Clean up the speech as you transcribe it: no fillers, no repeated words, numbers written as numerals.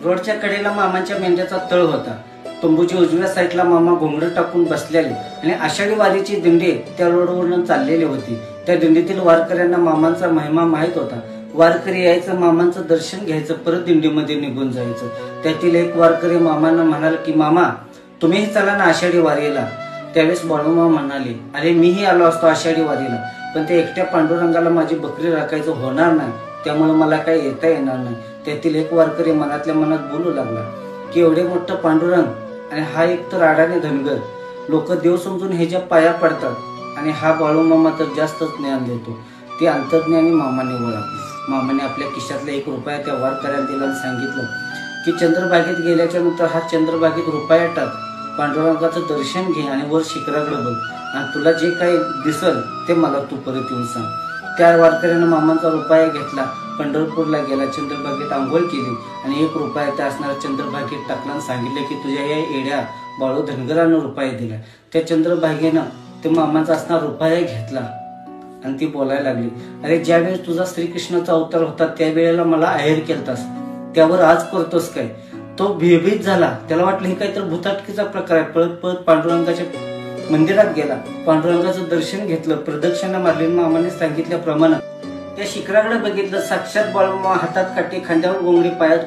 रोडच्या कडेला मामांच्या मेंढ्याचा तळ होता। तंबूच्या उजव्या साईडला मामा घोंगडं टाकून बसलेले आणि आषाढी वारीची दिंडी त्या रोडवरून चाललेली होती। त्या दिंडीतील वारकऱ्यांना मामांचा महिमा माहित होता। वारकरी यायचं, मामांचं दर्शन घ्यायचं, परत दिंडीमध्ये निघून जायचं। त्यातील एक वारकरी मामांना म्हणाला की मामा तुम्हीही चला ना आषाढी वारीला। त्यावेळेस बाळूमामा म्हणाले, अरे मीही आलो असतो आषाढी वारीला, पण ते एकट्या पांडुरंगाला माझी बकरी राखायचं होणार नाही, त्यामुळे मला काही येता येणार नाही। त्यातील एक वारकरी मनातल्या मनात बोलू लागला की एवढे मोठं पांडुरंग आणि हा एक तर अडाणी धनगर, लोक देव समजून ह्याच्या पाया पडतात आणि हा बाळूमामा तर जास्तच ज्ञान देतो। ते अंतर्ज्ञानी मामाने ओळखले। मामाने आपल्या खिशातला 1 रुपया त्या वारकऱ्याला दिला आणि सांगितलं की चंद्रभागेत गेल्याच्या नंतर हा चंद्रभागेत रुपया टाक, पांडुरंगाचं दर्शन घे आणि वर शिखराकडे बघ आणि तुला जे काही दिसल ते मला तू परत येऊन सांग। त्या वारकऱ्यानं मामांचा रुपया घेतला, पंढरपूरला गेला, चंद्रभागेत आंघोळ केली आणि 1 रुपया त्या असणाऱ्या चंद्रभागेत टाकला आणि सांगितलं की तुझ्या या येड्या बाळू धनगरानं रुपया दिला। त्या चंद्रभागेनं ते मामांचा असणारा रुपया घेतला आणि ती बोलायला लागली, अरे ज्यावेळेस तुझा श्रीकृष्णाचा अवतार होता त्यावेळेला मला आहेर केलतास, त्यावर आज करतोस काय? तो भयभीत झाला, त्याला वाटलं हे काहीतरी भूताटकीचा प्रकार आहे। पळत पळत पांडुरंगाच्या मंदिरात गेला, पांडुरंगाचं दर्शन घेतलं, प्रदक्षिणा मारली। मामाने सांगितल्याप्रमाणे त्या शिखराकडे बघितलं, साक्षात बाळूमामा हातात काठी, खांद्यावर घोंगडी, पायात